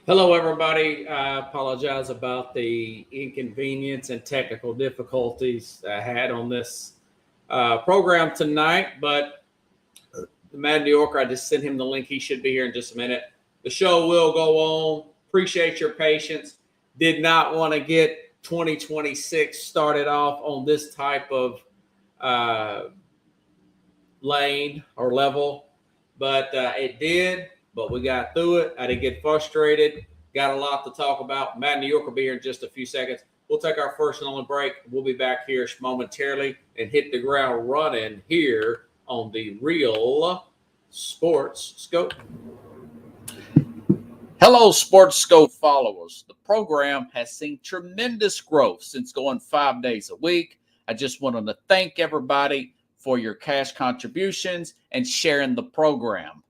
Hello, everybody. I apologize about the inconvenience and technical difficulties I had on this program tonight, but the Mad New Yorker, I just sent him the link. He should be here in just a minute. The show will go on. Appreciate your patience. Did not want to get 2026 started off on this type of uh, lane or level, but it did. But we got through it. I didn't get frustrated. Got a lot to talk about. Matt New York will be here in just a few seconds. We'll take our first and only break. We'll be back here momentarily and hit the ground running here on the Real Sports Scope. Hello, Sports Scope followers. The program has seen tremendous growth since going 5 days a week. I just wanted to thank everybody for your cash contributions and sharing the program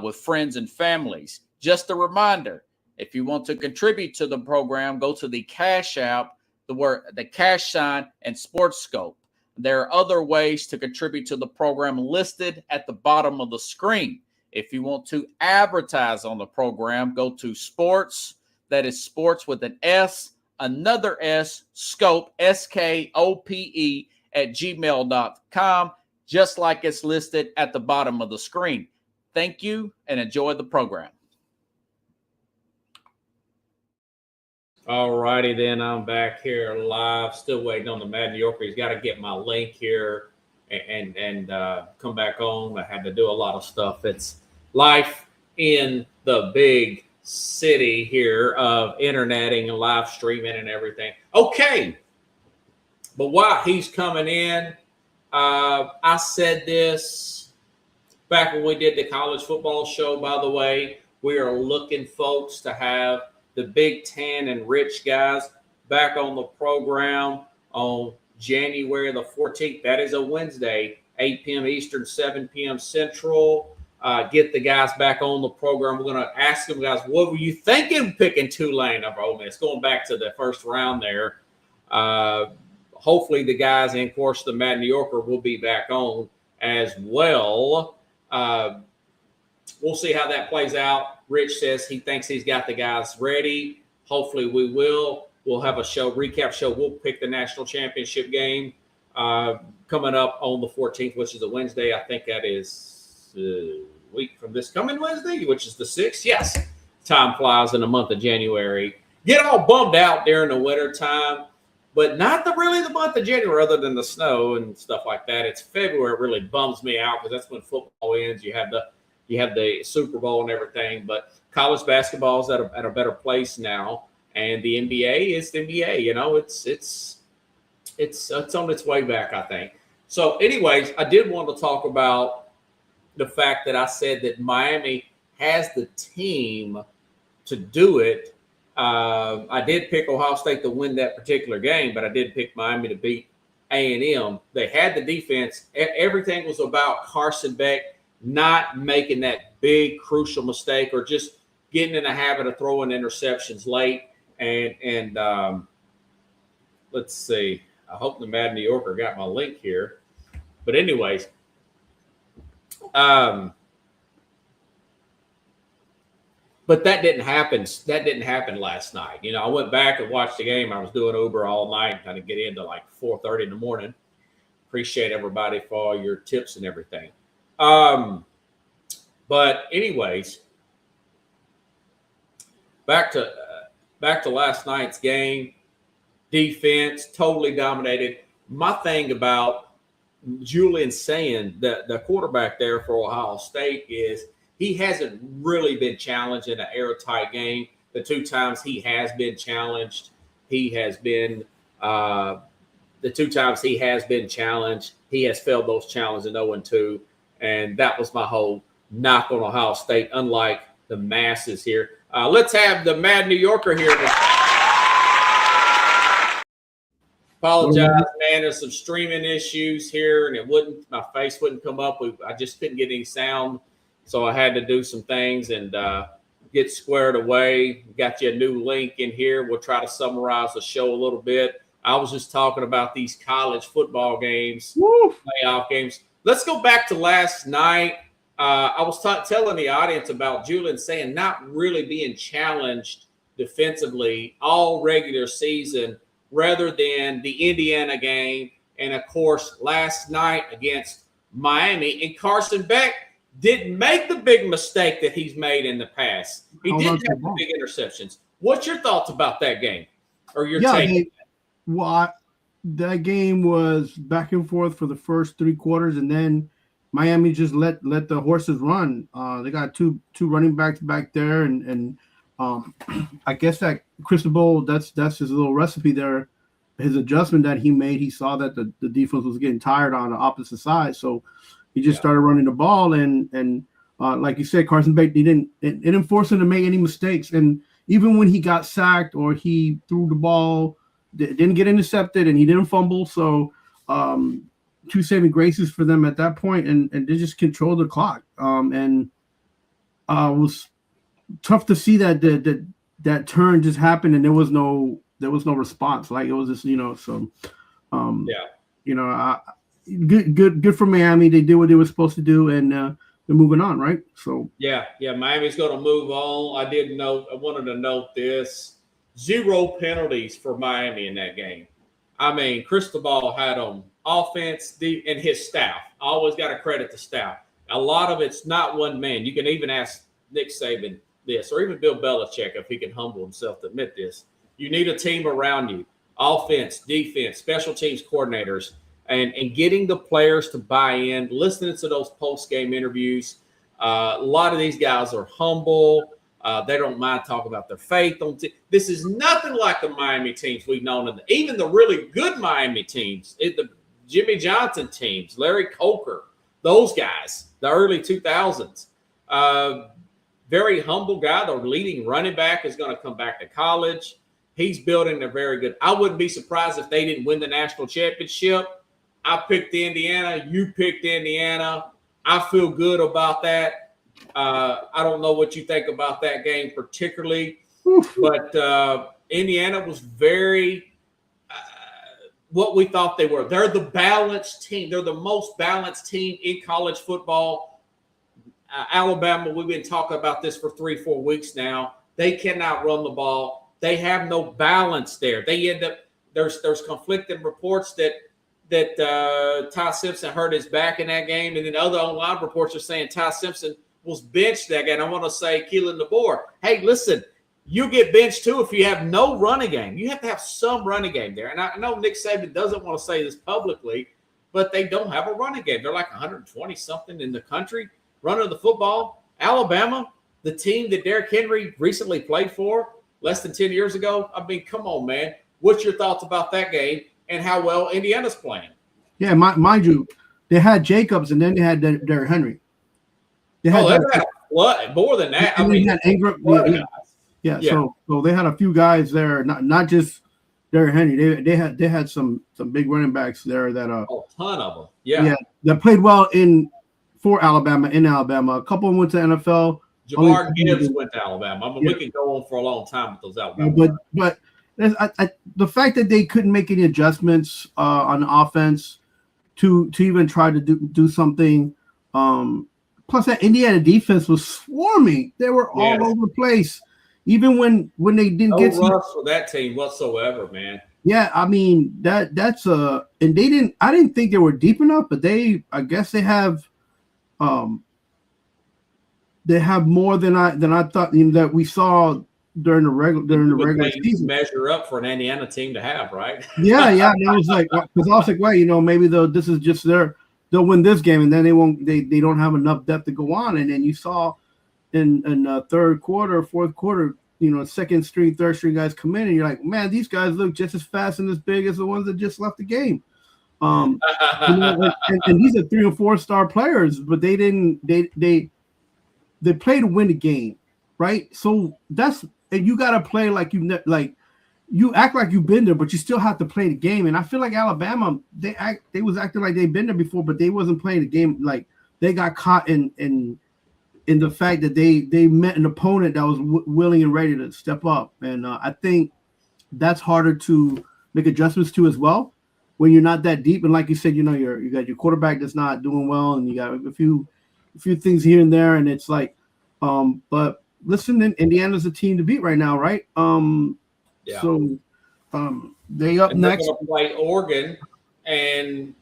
with friends and families. Just a reminder, if you want to contribute to the program, go to the Cash App, the cash sign, and Sports Scope. There are other ways to contribute to the program listed at the bottom of the screen. If you want to advertise on the program, go to sports, that is sports with an S, another S, scope, SKOPE, at gmail.com, just like it's listed at the bottom of the screen. Thank you and enjoy the program. All righty, then I'm back here live, still waiting on the Mad New Yorker. He's got to get my link here and come back on. I had to do a lot of stuff. It's life in the big city here of interneting and live streaming and everything. Okay. But while he's coming in, I said this back when we did the college football show, by the way. We are looking, folks, to have the Big Ten and Rich guys back on the program on January the 14th. That is a Wednesday, 8 p.m. Eastern, 7 p.m. Central. Get the guys back on the program. We're going to ask them, guys, what were you thinking picking Tulane over Ole Miss? Going back to the first round there. Hopefully the guys, and of course the Mad New Yorker will be back on as well. We'll see how that plays out. Rich says he thinks he's got the guys ready. Hopefully we will. We'll have a recap show. We'll pick the national championship game coming up on the 14th, which is a Wednesday. I think that is a week from this coming Wednesday, which is the 6th. Yes, time flies in the month of January. Get all bummed out during the winter time. But not really the month of January, other than the snow and stuff like that. It's February. It really bums me out because that's when football ends. You have the Super Bowl and everything. But college basketball is at a better place now, and the NBA is the NBA. You know, it's on its way back, I think. So, anyways, I did want to talk about the fact that I said that Miami has the team to do it. I did pick Ohio State to win that particular game, but I did pick Miami to beat A&M. They had the defense. Everything was about Carson Beck not making that big crucial mistake or just getting in the habit of throwing interceptions late. And let's see. I hope the Mad New Yorker got my link here. But anyways, but that didn't happen. That didn't happen last night. You know, I went back and watched the game. I was doing Uber all night, kind of get into like 4:30 in the morning. Appreciate everybody for all your tips and everything. But anyways, back to last night's game. Defense totally dominated. My thing about Julian saying the quarterback there for Ohio State is he hasn't really been challenged in an airtight game. The two times he has been challenged, he has failed those challenges in 0-2. And that was my whole knock on Ohio State, unlike the masses here. Let's have the Mad New Yorker here. Apologize, man. There's some streaming issues here, and my face wouldn't come up. I just couldn't get any sound. So I had to do some things and get squared away. Got you a new link in here. We'll try to summarize the show a little bit. I was just talking about these college football games, playoff games. Let's go back to last night. I was telling the audience about Julian saying not really being challenged defensively all regular season, rather than the Indiana game, and of course last night against Miami. And Carson Beck didn't make the big mistake that he's made in the past. He didn't have the big interceptions. What's your thoughts about that game, or your take? That game was back and forth for the first 3 quarters, and then Miami just let the horses run. They got two running backs back there, and I guess that Cristobal, that's his little recipe there. His adjustment that he made, he saw that the defense was getting tired on the opposite side, so he just started running the ball. And like you said, Carson Beck, it didn't force him to make any mistakes. And even when he got sacked or he threw the ball, didn't get intercepted and he didn't fumble. So 2 saving graces for them at that point, and they just controlled the clock. And it was tough to see that turn just happened, and there was no response. Like, it was just, good for Miami. They did what they were supposed to do, and they're moving on, right? So yeah, Miami's going to move on. I wanted to note this: 0 penalties for Miami in that game. I mean, Cristobal had them offense, and his staff. I always got to credit the staff. A lot of it's not one man. You can even ask Nick Saban this, or even Bill Belichick, if he can humble himself to admit this. You need a team around you: offense, defense, special teams coordinators, and getting the players to buy in, listening to those post-game interviews. A lot of these guys are humble. They don't mind talking about their faith. This is nothing like the Miami teams we've known, and even the really good Miami teams, the Jimmy Johnson teams, Larry Coker, those guys, the early 2000s. Very humble guy. The leading running back is going to come back to college. He's building a very good. I wouldn't be surprised if they didn't win the national championship. I picked Indiana. You picked Indiana. I feel good about that. I don't know what you think about that game particularly, but Indiana was very what we thought they were. They're the balanced team. They're the most balanced team in college football. Alabama, we've been talking about this for 3-4 weeks now. They cannot run the ball. They have no balance there. They end up there's conflicting reports that Ty Simpson hurt his back in that game, and then other online reports are saying Ty Simpson was benched that game. I want to say Keelan DeBoer, hey, listen, you get benched too if you have no running game. You have to have some running game there. And I know Nick Saban doesn't want to say this publicly, but they don't have a running game. They're like 120-something in the country running the football. Alabama, the team that Derrick Henry recently played for less than 10 years ago. I mean, come on, man. What's your thoughts about that game and how well Indiana's playing? Yeah, mind you, they had Jacobs and then they had Derrick Henry. They had more than that. I mean, they had Ingram. Yeah. So they had a few guys there, not just Derrick Henry. They had some big running backs there that a ton of them. Yeah, that played well for Alabama in Alabama. A couple of them went to NFL. Jamar Gibbs went to Alabama. I mean, we could go on for a long time with those Alabama. But the fact that they couldn't make any adjustments on offense to even try to do something. Plus, that Indiana defense was swarming. They were all over the place. Even when they didn't get rust for that team whatsoever, man. Yeah, I mean that's and they didn't. I didn't think they were deep enough, but I guess they have more than I thought that we saw during the regular season. Measure up for an Indiana team to have, right? Yeah. And I was like, because I was like, well, maybe this is just they'll win this game, and then they don't have enough depth to go on. And then you saw in third quarter, fourth quarter, second string, third string guys come in, and you're like, man, these guys look just as fast and as big as the ones that just left the game. And these are 3 or 4 star players, but they didn't. They play to win the game, right? So and you got to play like you act like you've been there, but you still have to play the game. And I feel like Alabama, they was acting like they've been there before, but they wasn't playing the game. Like they got caught in the fact that they met an opponent that was willing and ready to step up. And I think that's harder to make adjustments to as well when you're not that deep. And like you said, you got your quarterback that's not doing well, and you got a few few things here and there, and it's like, but listen, Indiana's a team to beat right now, right? Yeah. So, they up And they're next. going to play Oregon, and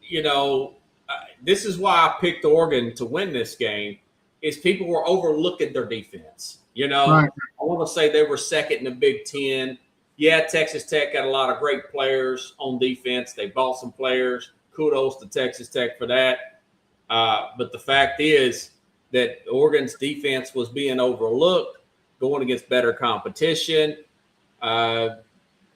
this is why I picked Oregon to win this game. Is people were overlooking their defense. Right. I want to say they were second in the Big Ten. Yeah, Texas Tech got a lot of great players on defense. They bought some players. Kudos to Texas Tech for that. But the fact is that Oregon's defense was being overlooked, going against better competition. And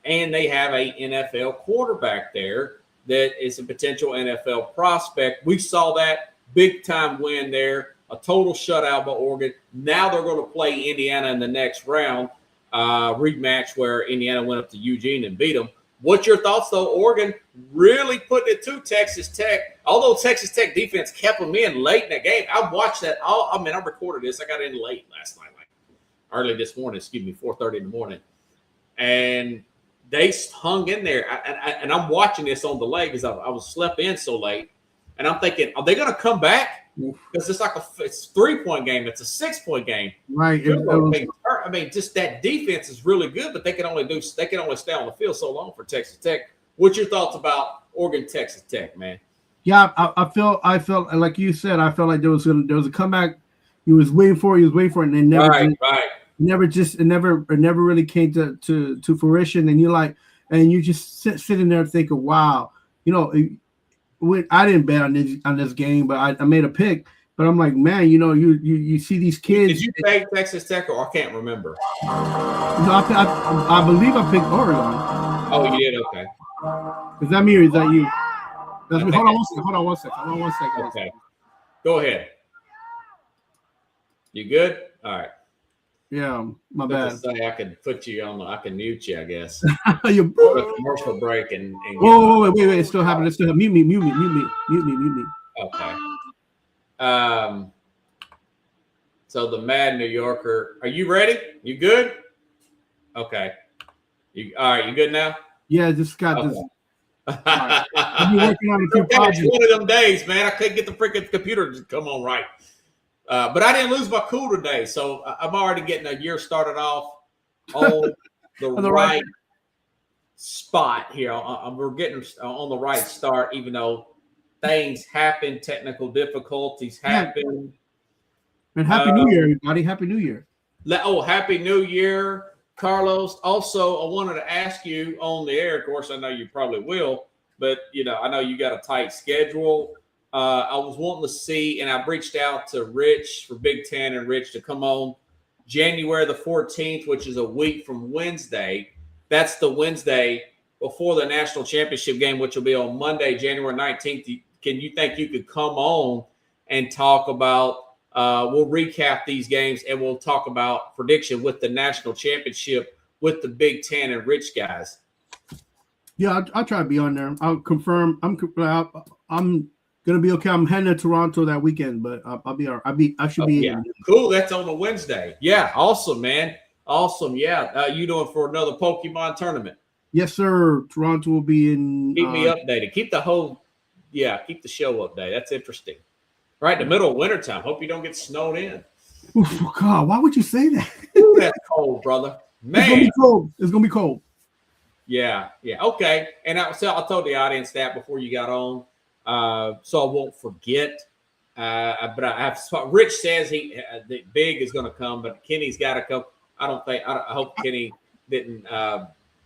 they have a NFL quarterback there that is a potential NFL prospect. We saw that big time win there, a total shutout by Oregon. Now they're going to play Indiana in the next round, rematch where Indiana went up to Eugene and beat them. What's your thoughts, though? Oregon really putting it to Texas Tech. Although Texas Tech defense kept them in late in that game. I watched that. I recorded this. I got in late last night, like early this morning, 4:30 in the morning. And they hung in there. And I'm watching this on delay because I was slept in so late. And I'm thinking, are they going to come back? Because it's like it's a 3-point game. It's a 6-point game. Right. Just that defense is really good, but they can only stay on the field so long for Texas Tech. What's your thoughts about Oregon, Texas Tech, man? Yeah, I felt like you said. I felt like there was a comeback. He was waiting for it, and they never, it never really came to fruition. And you just sitting there thinking, wow, I didn't bet on this game, but I made a pick. But I'm like, man, you see these kids. Did you pick Texas Tech, or I can't remember? No, I believe I picked Oregon. Oh, you did? Okay. Is that me or is that you? That's me. Hold on one second. Okay. Go ahead. You good? All right. Yeah, my bad. I can put you on. I can mute you, I guess. You commercial break and whoa, wait! It's still happening. Mute me. Okay. So the Mad New Yorker, are you ready? You good? Okay. All right? You good now? Yeah, just got this. Right. I've been working on a few projects. One of them days, man. I couldn't get the freaking computer to come on right. But I didn't lose my cool today, so I'm already getting a year started off on the right spot here. We're getting on the right start, even though things happen, technical difficulties happen. And Happy New Year, everybody. Happy New Year. Happy New Year, Carlos. Also, I wanted to ask you on the air, of course, I know you probably will, but, I know you got a tight schedule. I was wanting to see, and I reached out to Rich for Big Ten and Rich to come on January the 14th, which is a week from Wednesday. That's the Wednesday before the national championship game, which will be on Monday, January 19th. Can you think you could come on and talk about, we'll recap these games and we'll talk about prediction with the national championship with the Big Ten and Rich guys? Yeah, I'll try to be on there. I'll confirm. I'm gonna be okay. I'm heading to Toronto that weekend, but I'll be all right. I should be. Yeah, cool. That's on a Wednesday. Yeah, awesome, man. Awesome. Yeah, you doing for another Pokemon tournament? Yes, sir. Toronto will be in. Keep me updated. Keep the show updated. That's interesting. Right in the middle of wintertime. Hope you don't get snowed in. Oh, God, why would you say that? Ooh, that's cold, brother. Man, it's gonna be cold. Yeah. Okay. And I told the audience that before you got on. So I won't forget. But Rich says the Big is going to come, but Kenny's got to come. I hope Kenny didn't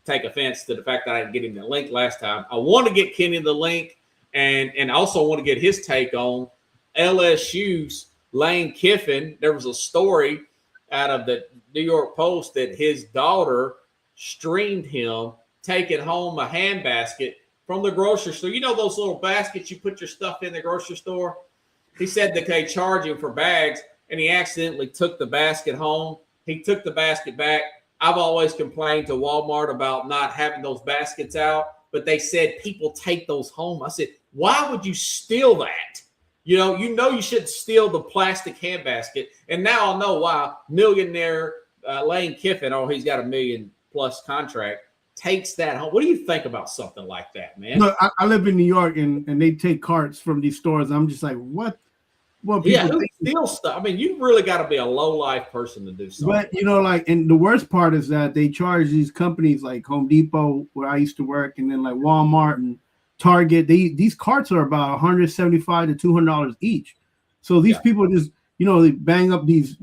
take offense to the fact that I didn't get him the link last time. I want to get Kenny the link, and also want to get his take on LSU's Lane Kiffin. There was a story out of the New York Post that his daughter streamed him taking home a handbasket from the grocery store. You know those little baskets you put your stuff in the grocery store? He said that they charge him for bags, and he accidentally took the basket home. He took the basket back. I've always complained to Walmart about not having those baskets out, but they said people take those home. I said, why would you steal that? You shouldn't steal the plastic handbasket. And now I know why millionaire Lane Kiffin, he's got $1 million+ contract, takes that home. What do you think about something like that, man? Look, I live in New York, and they take carts from these stores. I'm just like, what? what Yeah, people who think. steals stuff? I mean, you really got to be a low life person to do something. But like, and the worst part is that they charge these companies like Home Depot, where I used to work, and then like Walmart and Target. These carts are about $175 to $200 each. So these people just they bang up these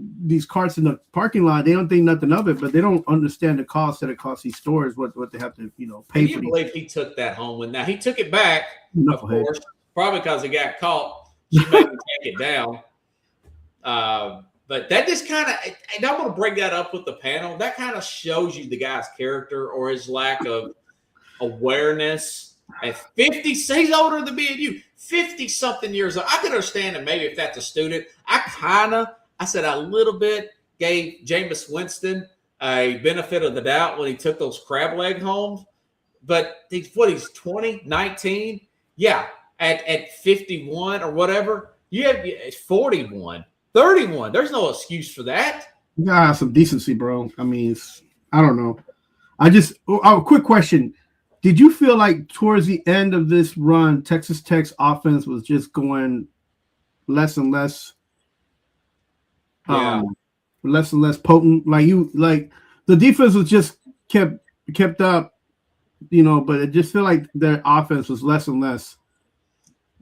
carts in the parking lot. They don't think nothing of it, but they don't understand the cost that it costs these stores. What they have to pay for. Can you believe he took that home? When now he took it back, of course, probably because he got caught. She made him take it down. But that just kind of, and I'm going to bring that up with the panel. That kind of shows you the guy's character or his lack of awareness. At 50, he's older than me and you, 50 something years old. I can understand that maybe if that's a student. I said a little bit gave Jameis Winston a benefit of the doubt when he took those crab leg home. But he's 20, 19? Yeah, at 51 or whatever, you have 41. 31. There's no excuse for that. You gotta have some decency, bro. I mean, I don't know. Quick question. Did you feel like towards the end of this run, Texas Tech's offense was just going less and less less and less potent? Like the defense was just kept up, but it just felt like their offense was less and less.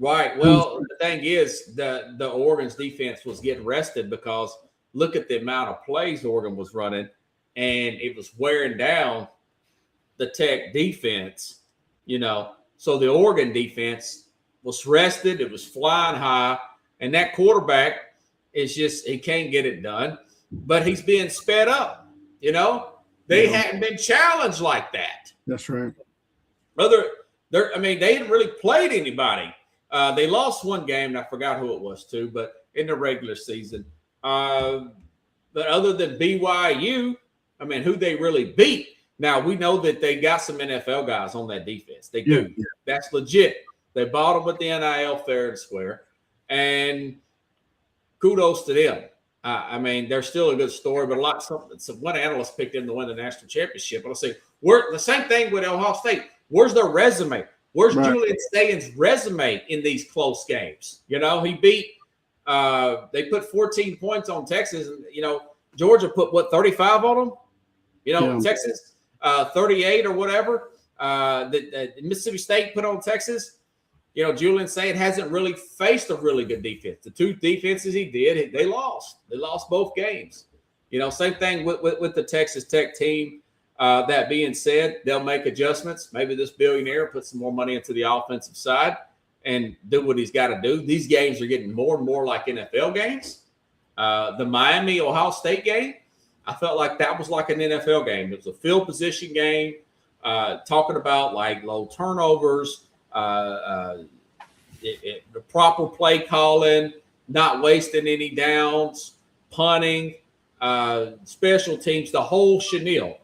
Right. Well, the thing is, the Oregon's defense was getting rested because look at the amount of plays Oregon was running, and it was wearing down the Tech defense, So the Oregon defense was rested. It was flying high, and that quarterback is he can't get it done, but he's being sped up. They hadn't been challenged like that. That's right. They hadn't really played anybody. They lost one game, and I forgot who it was too, but in the regular season. But other than BYU, who they really beat. Now, we know that they got some NFL guys on that defense. They do. Yeah. That's legit. They bought them with the NIL fair and square, and kudos to them. They're still a good story, but one analyst picked them to win the national championship. And I'll say, the same thing with Ohio State. Where's their resume? Where's Julian Stayan's resume in these close games? He beat they put 14 points on Texas. And, Georgia put 35 on them. Texas 38 or whatever. The Mississippi State put on Texas. Julian Stayan hasn't really faced a really good defense. The two defenses he did, they lost. They lost both games. Same thing with the Texas Tech team. That being said, they'll make adjustments. Maybe this billionaire put some more money into the offensive side and do what he's got to do. These games are getting more and more like NFL games. The Miami-Ohio State game, I felt like that was like an NFL game. It was a field position game, talking about like low turnovers, the proper play calling, not wasting any downs, punting, special teams, the whole chenille,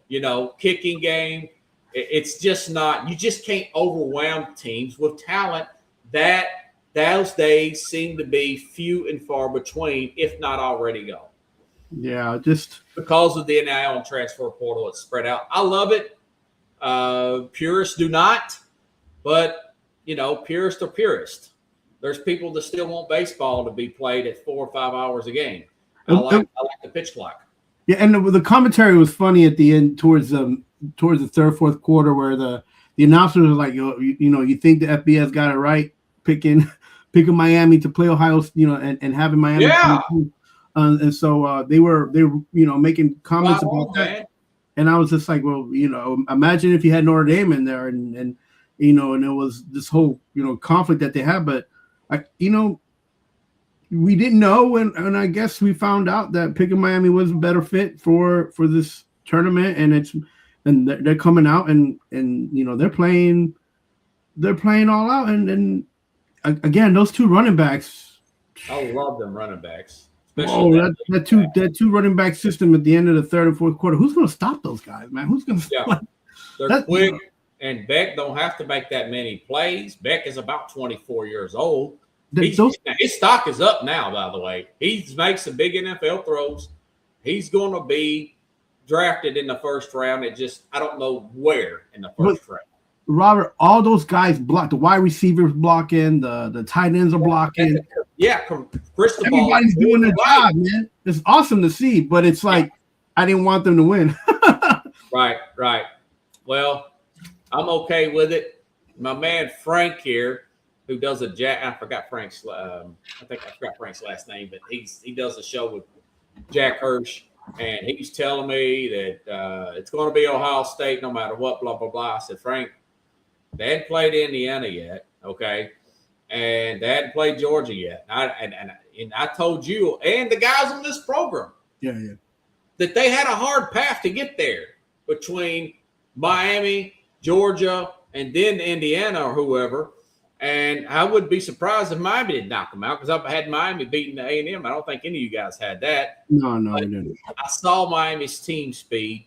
kicking game. It's just not, you just can't overwhelm teams with talent. Those days seem to be few and far between, if not already gone. Yeah, just because of the NIL and transfer portal, it's spread out. I love it. Purists do not, but purists are purists. There's people that still want baseball to be played at 4 or 5 hours a game. I like the pitch clock. Yeah, and the commentary was funny at the end towards the third, fourth quarter, where the announcers were like, you think the FBS got it right picking Miami to play Ohio, and having Miami. Yeah. And so they were making comments about that, man. And I was just like, well, imagine if you had Notre Dame in there, and and it was this whole conflict that they had, but we didn't know, and I guess we found out that picking Miami was a better fit for this tournament, and they're coming out and they're playing all out, and again, those two running backs. I love them running backs. Oh, that two running back system at the end of the third and fourth quarter. Who's going to stop those guys, man? Who's going to stop? They're quick, and Beck don't have to make that many plays. Beck is about 24 years old. His stock is up now, by the way. He's made some big NFL throws. He's going to be drafted in the first round. I don't know where in the first round. Robert, all those guys block. The wide receivers blocking. The tight ends are blocking. Yeah, Cristobal. Everybody's doing their job, man. It's awesome to see, but it's like I didn't want them to win. Right. Well, I'm okay with it. My man Frank here, who does I forgot Frank's. I forgot Frank's last name, but he does a show with Jack Hirsch, and he's telling me that it's going to be Ohio State no matter what. Blah blah blah. I said, Frank, they hadn't played Indiana yet, okay, and they hadn't played Georgia yet. And I told you and the guys on this program, that they had a hard path to get there between Miami, Georgia, and then Indiana or whoever. And I would be surprised if Miami didn't knock them out, because I've had Miami beating the A&M. I don't think any of you guys had that. No, I didn't. I saw Miami's team speed.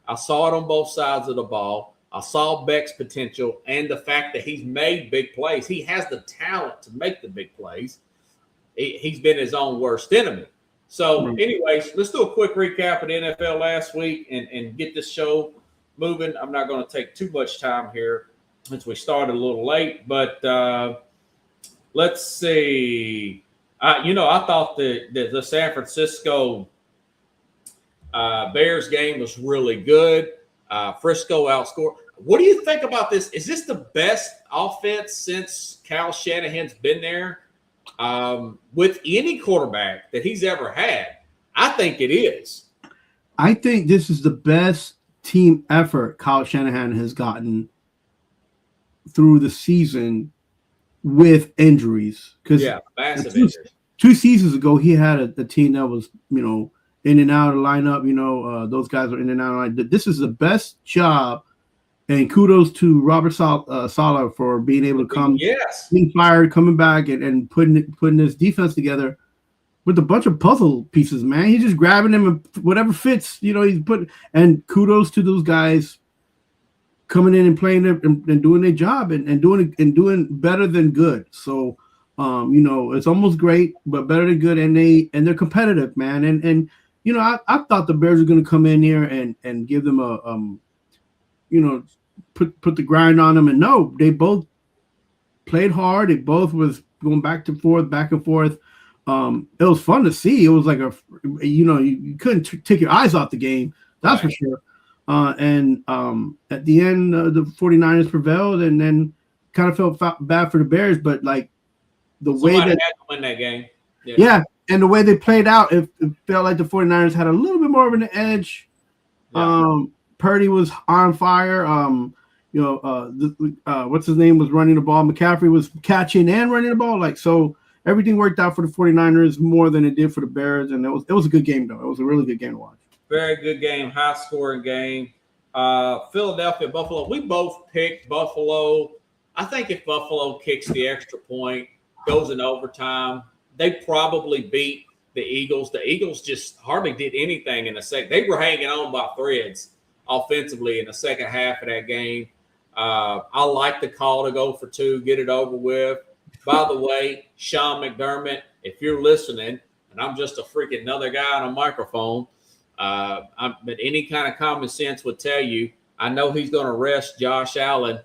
I saw it on both sides of the ball. I saw Beck's potential and the fact that he's made big plays. He has the talent to make the big plays. He's been his own worst enemy. So, anyways, let's do a quick recap of the NFL last week and get this show moving. I'm not going to take too much time here since we started a little late, but let's see. I thought the San Francisco Bears game was really good. Frisco outscored. What do you think about this? Is this the best offense since Kyle Shanahan's been there with any quarterback that he's ever had? I think it is. I think this is the best team effort Kyle Shanahan has gotten through the season with injuries. Because massive injuries. 2 seasons ago, he had a team that was, in and out of the lineup. Those guys are in and out of the lineup. This is the best job, and kudos to Robert Saleh for being able to being fired, coming back, and putting this defense together with a bunch of puzzle pieces, man. He's just grabbing them and whatever fits, he's putting. And kudos to those guys coming in and playing and doing their job and doing better than good. So, it's almost great, but better than good, and they're competitive, man. And I thought the Bears were going to come in here and give them put the grind on them. And no, they both played hard. They both was going back and forth. It was fun to see. It was like you couldn't take your eyes off the game. That's right. For sure. And at the end, the 49ers prevailed, and then kind of felt bad for the Bears. But like Somebody had to win that game. Yeah. And the way they played out, it felt like the 49ers had a little bit more of an edge. Yeah. Purdy was on fire. What's his name was running the ball. McCaffrey was catching and running the ball. So everything worked out for the 49ers more than it did for the Bears. And it was a good game, though. It was a really good game to watch. Very good game, high-scoring game. Philadelphia, Buffalo. We both picked Buffalo. I think if Buffalo kicks the extra point, goes in overtime, they probably beat the Eagles. The Eagles just hardly did anything in the second. They were hanging on by threads offensively in the second half of that game. I like the call to go for 2, get it over with. By the way, Sean McDermott, if you're listening, and I'm just a freaking another guy on a microphone, but any kind of common sense would tell you, I know he's going to rest Josh Allen.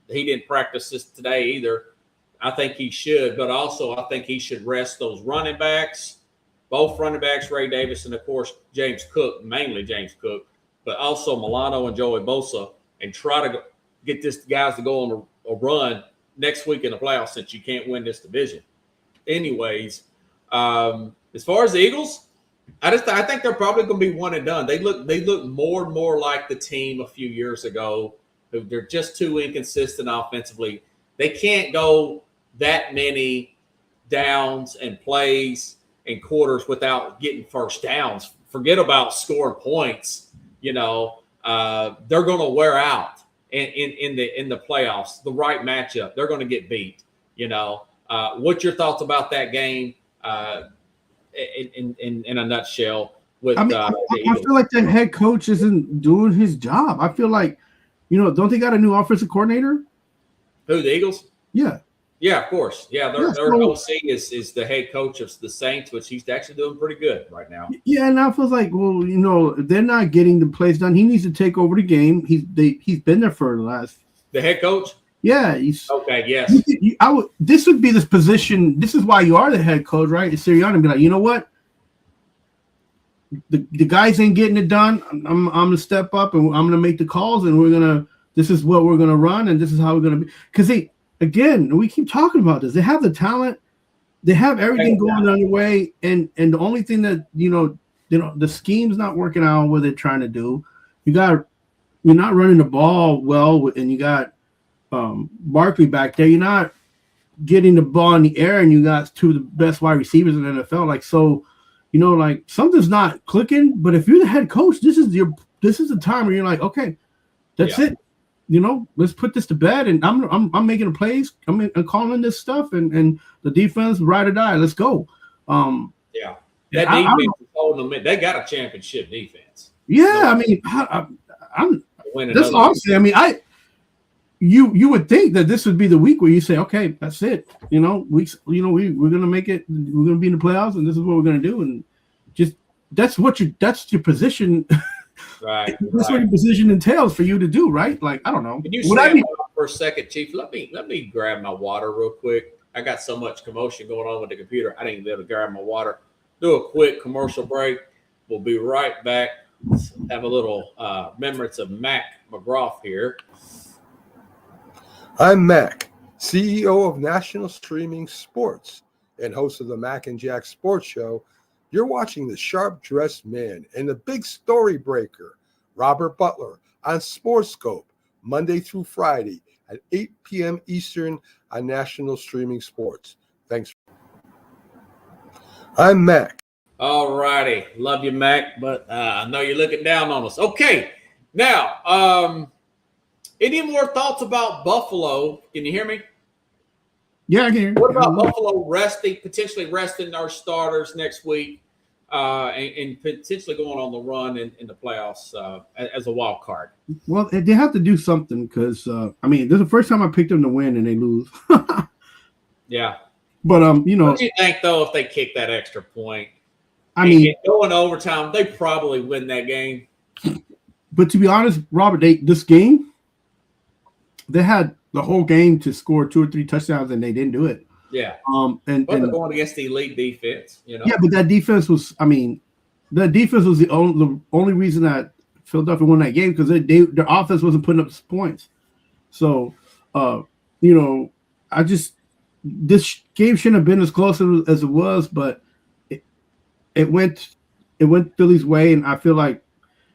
He didn't practice this today either. I think he should, but also I think he should rest those running backs, both running backs, Ray Davis, and, of course, James Cook, mainly James Cook, but also Milano and Joey Bosa, and try to get these guys to go on a run next week in the playoffs since you can't win this division. Anyways, as far as the Eagles, I think they're probably going to be one and done. They look more and more like the team a few years ago. They're just too inconsistent offensively. They can't go that many downs and plays and quarters without getting first downs. Forget about scoring points. They're going to wear out in the playoffs. The right matchup, they're going to get beat. What's your thoughts about that game in a nutshell? I feel like the head coach isn't doing his job. I feel like, don't they got a new offensive coordinator? Who, the Eagles? Yeah. Yeah, of course. Yeah, their OC is the head coach of the Saints, which he's actually doing pretty good right now. Yeah, and I feel like, they're not getting the plays done. He needs to take over the game. He's been there for the last. The head coach? Yeah, Okay, yes. This would be this position. This is why you are the head coach, right? It's Sirianni be like, you know what? The guys ain't getting it done. I'm gonna step up and I'm gonna make the calls, and this is what we're gonna run, and this is how we're gonna be. Because we keep talking about this. They have the talent, they have everything going on their way, and the only thing that the scheme's not working out what they're trying to do. You're not running the ball well, and you got Barkley back there. You're not getting the ball in the air, and you got two of the best wide receivers in the NFL. Like, so, like something's not clicking. But if you're the head coach, this is the time where you're like, okay, that's it. Let's put this to bed, and I'm making the plays. I'm calling this stuff, and the defense ride or die. Let's go. That defense is holding them in. They got a championship defense. Yeah, that's all I'm saying. You would think that this would be the week where you say, okay, that's it. We're gonna make it. We're gonna be in the playoffs, and this is what we're gonna do. And just that's your position. Right. That's what your position entails for you to do, right? Like, I don't know. Can you stand for a second, Chief? Let me grab my water real quick. I got so much commotion going on with the computer. I didn't be able to grab my water. Do a quick commercial break. We'll be right back. Let's have a little remembrance of Mac McGrath here. I'm Mac, CEO of National Streaming Sports and host of the Mac and Jack Sports Show. You're watching the sharp-dressed man and the big story breaker, Robert Butler, on SportsScope, Monday through Friday at 8 p.m. Eastern on National Streaming Sports. Thanks. I'm Mac. All righty. Love you, Mac, but I know you're looking down on us. Okay. Now, any more thoughts about Buffalo? Can you hear me? Yeah, I can hear. What about Buffalo potentially resting our starters next week, and potentially going on the run in the playoffs as a wild card? Well, they have to do something because this is the first time I picked them to win and they lose. Yeah, but what do you think though if they kick that extra point? Going overtime, they probably win that game. But to be honest, Robert, this game, they had the whole game to score 2 or 3 touchdowns, and they didn't do it. Yeah. But they're going against the elite defense, Yeah, but that defense was. That defense was the only reason that Philadelphia won that game because their offense wasn't putting up points. So, this game shouldn't have been as close as it was, but it went Philly's way, and I feel like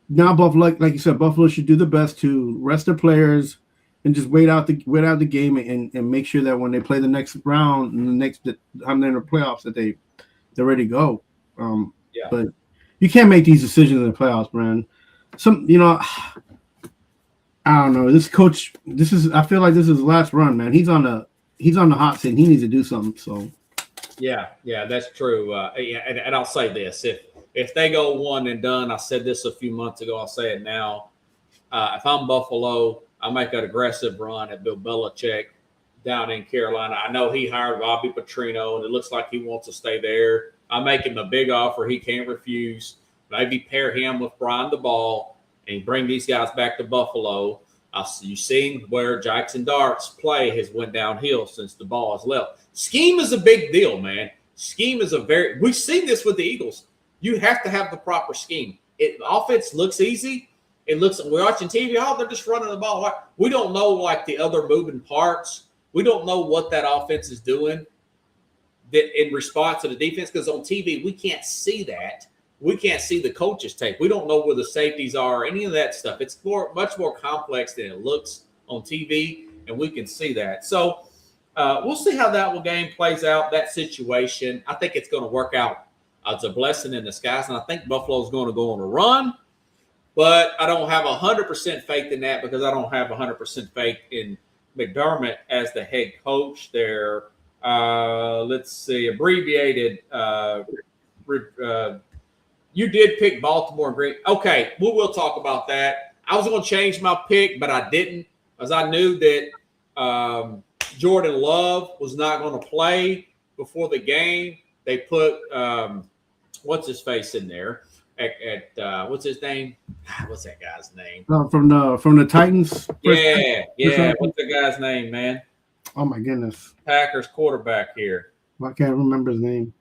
now Buffalo, like you said, Buffalo should do the best to rest their players and just wait out the game and make sure that when they play the next round and they're in the playoffs that they're ready to go. But you can't make these decisions in the playoffs, man. I don't know. This coach, I feel like this is his last run, man. He's on the hot seat. He needs to do something. So yeah, that's true. And I'll say this: if they go one and done, I said this a few months ago. I'll say it now. If I'm Buffalo, I make an aggressive run at Bill Belichick down in Carolina. I know he hired Bobby Petrino, and it looks like he wants to stay there. I make him a big offer he can't refuse. Maybe pair him with Brian DeBall and bring these guys back to Buffalo. You've seen where Jackson Dart's play has went downhill since the ball has left. Scheme is a big deal, man. Scheme is we've seen this with the Eagles. You have to have the proper scheme. The offense looks easy. We're watching TV. Oh, they're just running the ball. We don't know like the other moving parts. We don't know what that offense is doing in response to the defense because on TV we can't see that. We can't see the coach's tape. We don't know where the safeties are, any of that stuff. It's much more complex than it looks on TV, and we can see that. So we'll see how that game plays out, that situation. I think it's going to work out. It's a blessing in disguise, and I think Buffalo's going to go on a run. But I don't have 100% faith in that because I don't have 100% faith in McDermott as the head coach there. Let's see, abbreviated. You did pick Baltimore Green. Okay, we will talk about that. I was going to change my pick, but I didn't because I knew that Jordan Love was not going to play before the game. They put what's his face in there. at what's his name? What's that guy's name? From the Titans. Yeah. What's the guy's name, man? Oh my goodness, Packers quarterback here. I can't remember his name.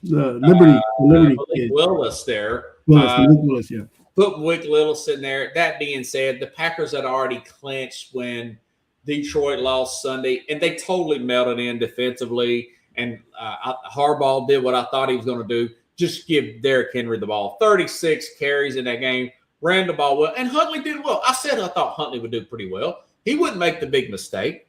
The Liberty Malik kid. Willis there. Malik Willis, yeah. Put Malik Willis in there. That being said, the Packers had already clinched when Detroit lost Sunday, and they totally melted in defensively. And Harbaugh did what I thought he was going to do. Just give Derrick Henry the ball. 36 carries in that game. Ran the ball well. And Huntley did well. I said I thought Huntley would do pretty well. He wouldn't make the big mistake.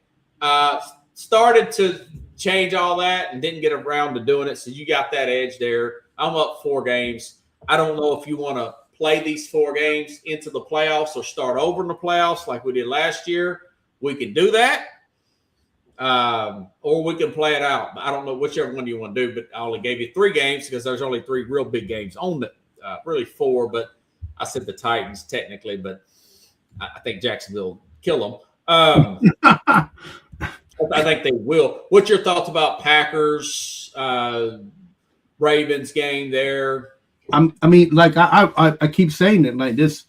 Started to change all that and didn't get around to doing it. So you got that edge there. I'm up 4 games. I don't know if you want to play these 4 games into the playoffs or start over in the playoffs like we did last year. We can do that. Or we can play it out. I don't know whichever one you want to do, but I only gave you 3 games because there's only 3 real big games on the really 4, but I said the Titans technically, but I think Jacksonville kill them. I think they will. What's your thoughts about Packers, Ravens game there? I mean, like I keep saying it. Like this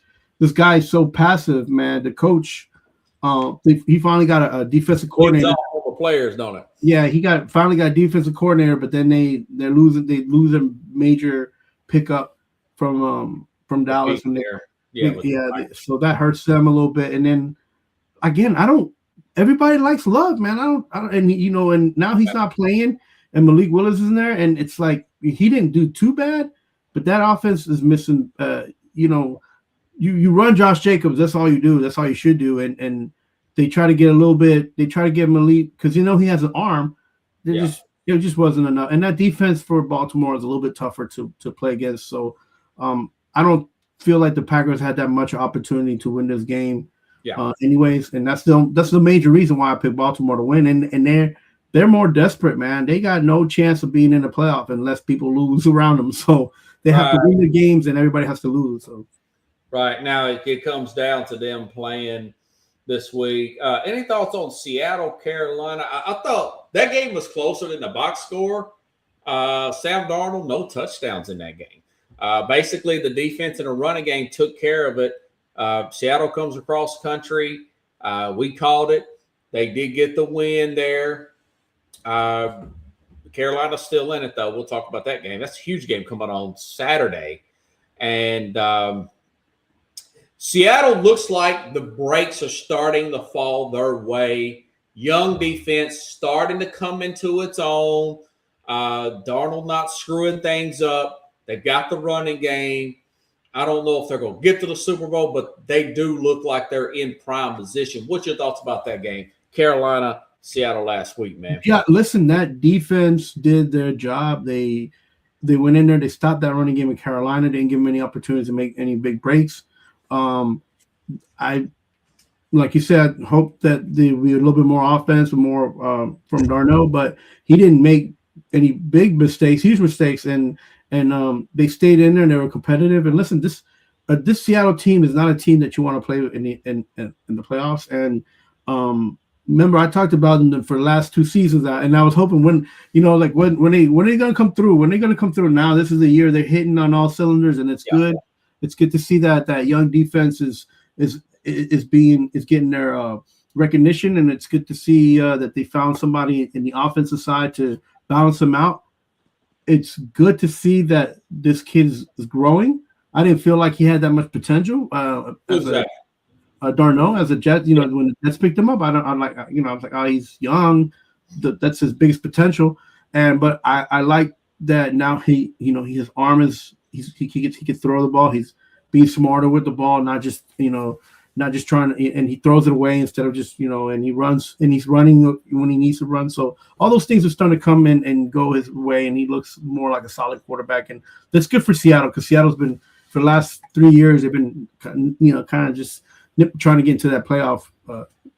guy is so passive, man. The coach, he finally got a defensive coordinator. All the players, don't it? Yeah, he finally got a defensive coordinator, but then they lose a major pickup from Dallas and there. Yeah. So that hurts them a little bit. And then again, everybody likes Love, man. I don't, and now he's not playing, and Malik Willis is in there, and it's like he didn't do too bad, but that offense is missing. You run Josh Jacobs, that's all you do, that's all you should do, and they try to get a little bit. They try to get Malik because he has an arm. It just wasn't enough, and that defense for Baltimore is a little bit tougher to play against. So I don't feel like the Packers had that much opportunity to win this game. Yeah. Anyways, and that's the major reason why I picked Baltimore to win. And they're more desperate, man. They got no chance of being in the playoff unless people lose around them. So they have to win the games, and everybody has to lose. So right now it comes down to them playing this week. Any thoughts on Seattle, Carolina? I thought that game was closer than the box score. Sam Darnold, no touchdowns in that game. Basically, the defense in the running game took care of it. Seattle comes across country. We called it. They did get the win there. Carolina's still in it, though. We'll talk about that game. That's a huge game coming on Saturday. And Seattle looks like the brakes are starting to fall their way. Young defense starting to come into its own. Darnold not screwing things up. They've got the running game. I don't know if they're going to get to the Super Bowl, but they do look like they're in prime position. What's your thoughts about that game? Carolina, Seattle last week, man. Yeah, listen, that defense did their job. They went in there. They stopped that running game in Carolina. Didn't give them any opportunities to make any big breaks. I, like you said, hope that there will be a little bit more offense and more from Darnold, but he didn't make any big mistakes, huge mistakes, and they stayed in there and they were competitive. And listen, this Seattle team is not a team that you want to play in the playoffs. And remember, I talked about them for the last 2 seasons, and I was hoping when are they going to come through? When are they going to come through? Now this is the year they're hitting on all cylinders, and it's good. It's good to see that young defense is getting their recognition, and it's good to see that they found somebody in the offensive side to balance them out. It's good to see that this kid is growing. I didn't feel like he had that much potential Darnold as a Jet. When the Jets picked him up, I was like, oh, he's young. That's his biggest potential. But I like that now his arm is he can throw the ball. He's being smarter with the ball, not just trying to, and he throws it away instead of just, and he runs, and he's running when he needs to run. So all those things are starting to come in and go his way, and he looks more like a solid quarterback. And that's good for Seattle, because Seattle's been, for the last 3 years, they've been, kind of just trying to get into that playoff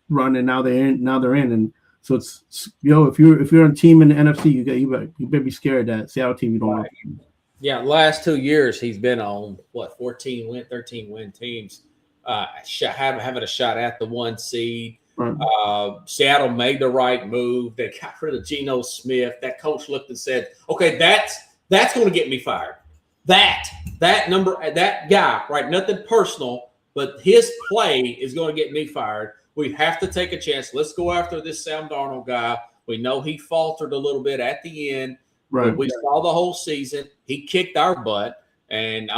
run, and now they're in. And so it's, if you're on a team in the NFC, you better be scared that Seattle team you don't like. Yeah, last 2 years he's been on 13 win teams. Having a shot at the 1 seed. Right. Seattle made the right move. They got rid of Geno Smith. That coach looked and said, okay, that's going to get me fired. that guy, right? Nothing personal, but his play is going to get me fired. We have to take a chance. Let's go after this Sam Darnold guy. We know he faltered a little bit at the end, Right. but we saw the whole season. He kicked our butt, and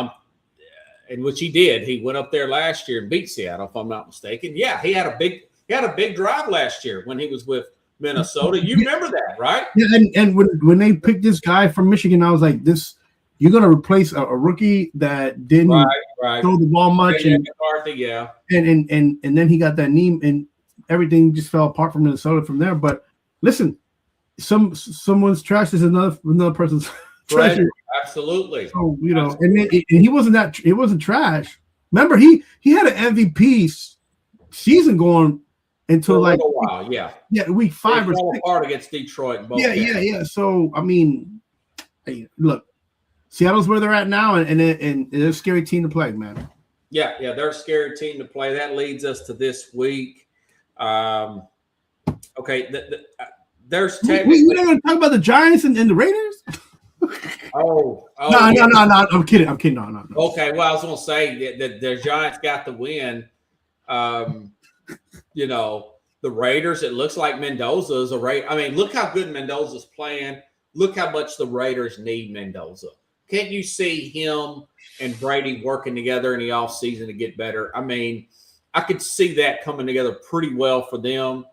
which he did. He went up there last year and beat Seattle, if I'm not mistaken. Yeah, he had a big drive last year when he was with Minnesota. You remember that, right? Yeah, and when they picked this guy from Michigan, I was like, you're gonna replace a rookie that didn't right. throw the ball much, and McCarthy, yeah, and then he got that knee, and everything just fell apart from Minnesota from there. But listen, someone's trash is another person's right. treasure. Absolutely. So and he wasn't trash. Remember, he had an MVP season going until like a while, week 5 or 6. Apart against Detroit. And both Yeah. So I mean, hey, look, Seattle's where they're at now, and they're a scary team to play, man. Yeah, they're a scary team to play. That leads us to this week. Okay, there's technically. We're not going to talk about the Giants and the Raiders. No. I'm kidding. No. Okay, well, I was going to say that the Giants got the win. The Raiders. It looks like Mendoza is a Raider. I mean, look how good Mendoza's playing. Look how much the Raiders need Mendoza. Can't you see him and Brady working together in the offseason to get better? I mean, I could see that coming together pretty well for them.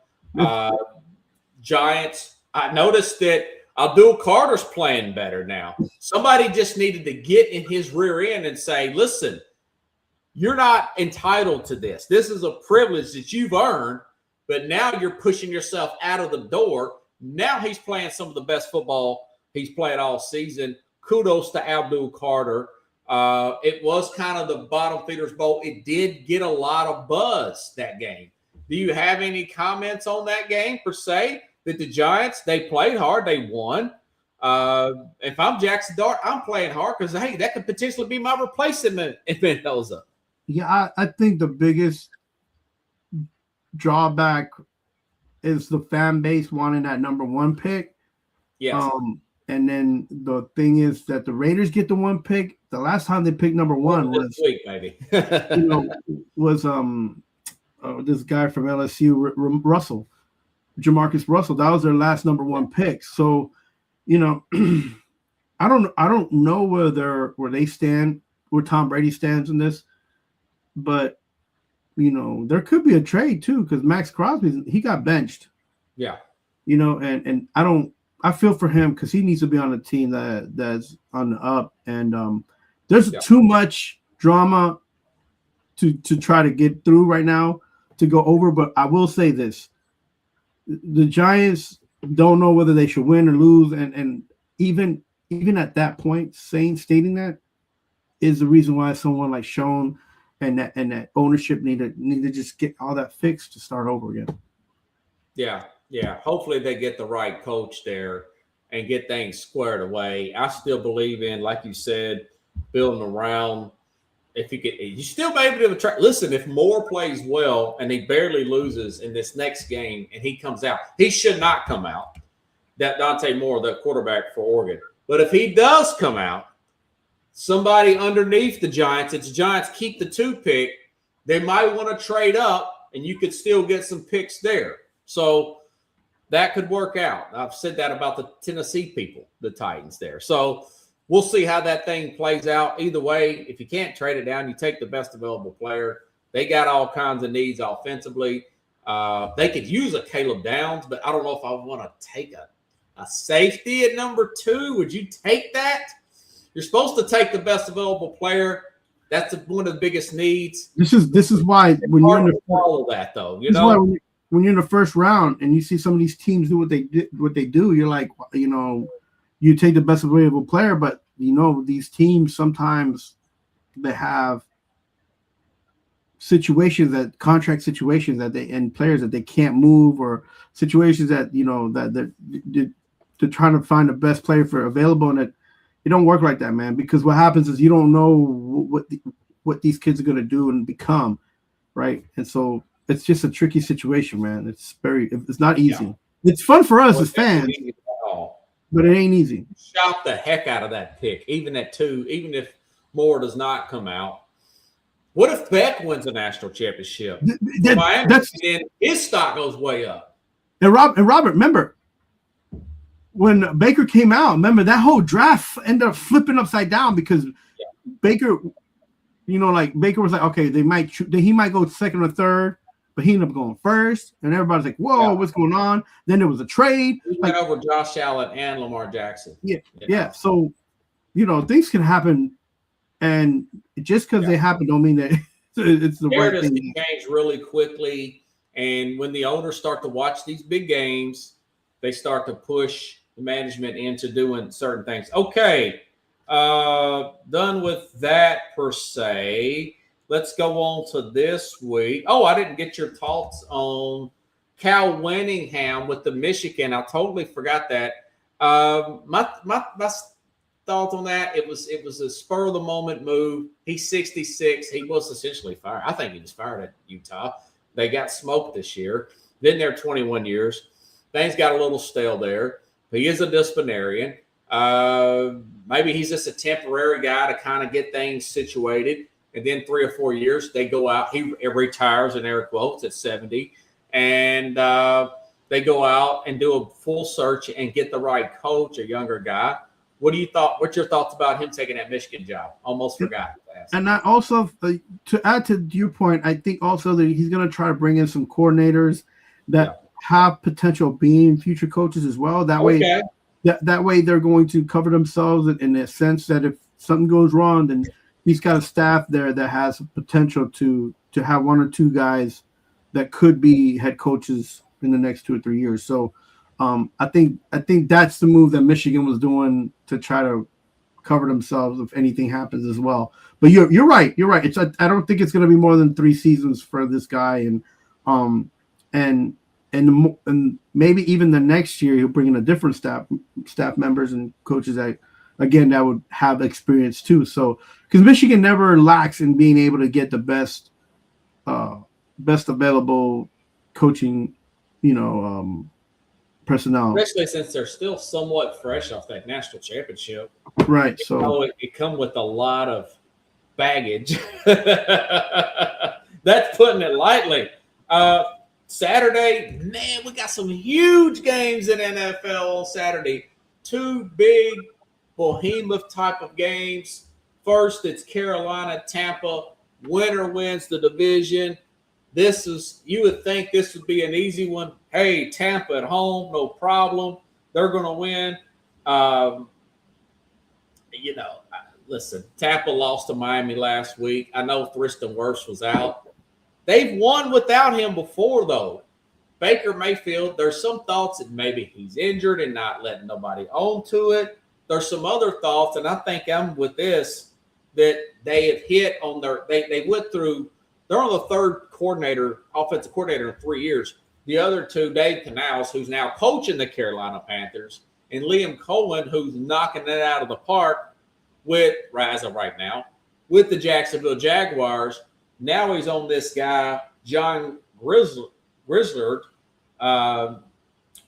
Giants, I noticed that Abdul Carter's playing better now. Somebody just needed to get in his rear end and say, listen, you're not entitled to this. This is a privilege that you've earned, but now you're pushing yourself out of the door. Now he's playing some of the best football he's played all season. Kudos to Abdul Carter. It was kind of the bottom feeders bowl. It did get a lot of buzz, that game. Do you have any comments on that game per se? That the Giants, they played hard, they won. If I'm Jackson Dart, I'm playing hard because, hey, that could potentially be my replacement in Mendoza. Yeah, I think the biggest drawback is the fan base wanting that number 1 pick. Yes. And then the thing is that the Raiders get the 1 pick. The last time they picked number 1 was this week, maybe. was this guy from LSU, Russell, Jamarcus Russell. That was their last number 1 pick. So, I don't know where they stand, where Tom Brady stands in this, but there could be a trade too because Max Crosby, he got benched. Yeah. And I feel for him because he needs to be on a team that's on the up, and there's too much drama to try to get through right now to go over. But I will say this: the Giants don't know whether they should win or lose, and even at that point, stating that is the reason why someone like Sean and that ownership need to just get all that fixed to start over again. Yeah. Hopefully they get the right coach there and get things squared away. I still believe in, like you said, building around. If you still be able to attract. Listen, if Moore plays well and he barely loses in this next game and he comes out, he should not come out. That Dante Moore, the quarterback for Oregon. But if he does come out, somebody underneath the Giants, if the Giants keep the 2 pick, they might want to trade up and you could still get some picks there. So that could work out. I've said that about the Tennessee people, the Titans there. So we'll see how that thing plays out. Either way, if you can't trade it down, you take the best available player. They got all kinds of needs offensively. They could use a Caleb Downs, but I don't know if I want to take a safety at number 2. Would you take that? You're supposed to take the best available player. That's one of the biggest needs. This is why when you're in the follow that though, when you're in the first round and you see some of these teams do what they do, you're like, you take the best available player, but these teams sometimes they have contract situations and players that they can't move, or situations that that they're trying to find the best player for available, and it don't work like that, man. Because what happens is you don't know what these kids are going to do and become, right? And so it's just a tricky situation, man. It's not easy. Yeah. It's fun for us as fans. but it ain't easy. Shot the heck out of that pick, even at 2, even if Moore does not come out. What if Beck wins a national championship? Then his stock goes way up. And Robert, remember when Baker came out? Remember that whole draft ended up flipping upside down because Baker, Baker was like, okay, he might go second or third, but he ended up going first, and everybody's like, whoa, what's going on? Then there was a trade. He went over Josh Allen and Lamar Jackson. Yeah. So, things can happen. And just because they happen don't mean that it's the right thing. Change really quickly, and when the owners start to watch these big games, they start to push the management into doing certain things. Okay, done with that per se. Let's go on to this week. Oh, I didn't get your thoughts on Cal Winningham with the Michigan. I totally forgot that. My thoughts on that? It was a spur of the moment move. He's 66. He was essentially fired. I think he was fired at Utah. They got smoked this year. Been there 21 years. Things got a little stale there. He is a disciplinarian. Maybe he's just a temporary guy to kind of get things situated. And then 3 or 4 years, they go out. He retires in air quotes at 70. And they go out and do a full search and get the right coach, a younger guy. What's your thoughts about him taking that Michigan job? Almost forgot. And I also, to add to your point, I think also that he's going to try to bring in some coordinators that have potential being future coaches as well. That way, that way they're going to cover themselves in the sense that if something goes wrong, then he's got a staff there that has potential to have 1 or 2 guys that could be head coaches in the next 2 or 3 years. So. I think that's the move that Michigan was doing to try to cover themselves if anything happens as well. But you're right. You're right. I don't think it's going to be more than 3 seasons for this guy, and maybe even the next year he'll bring in a different staff members and coaches that would have experience too. So because Michigan never lacks in being able to get the best available coaching, personnel, especially since they're still somewhat fresh off that national championship. Right. So it come with a lot of baggage. That's putting it lightly. Saturday, man, we got some huge games in NFL on Saturday. 2 big behemoth type of games. First, it's Carolina, Tampa. Winner wins the division. You would think this would be an easy one. Hey, Tampa at home, no problem. They're going to win. Listen, Tampa lost to Miami last week. I know Tristan Wirfs was out. They've won without him before, though. Baker Mayfield, there's some thoughts that maybe he's injured and not letting nobody on to it. There's some other thoughts, and I think I'm with this, that they have hit on they went through. They're on the 3rd offensive coordinator in 3 years. The other 2, Dave Canales, who's now coaching the Carolina Panthers, and Liam Cohen, who's knocking it out of the park as of right now, with the Jacksonville Jaguars. Now he's on this guy, John Grizzard,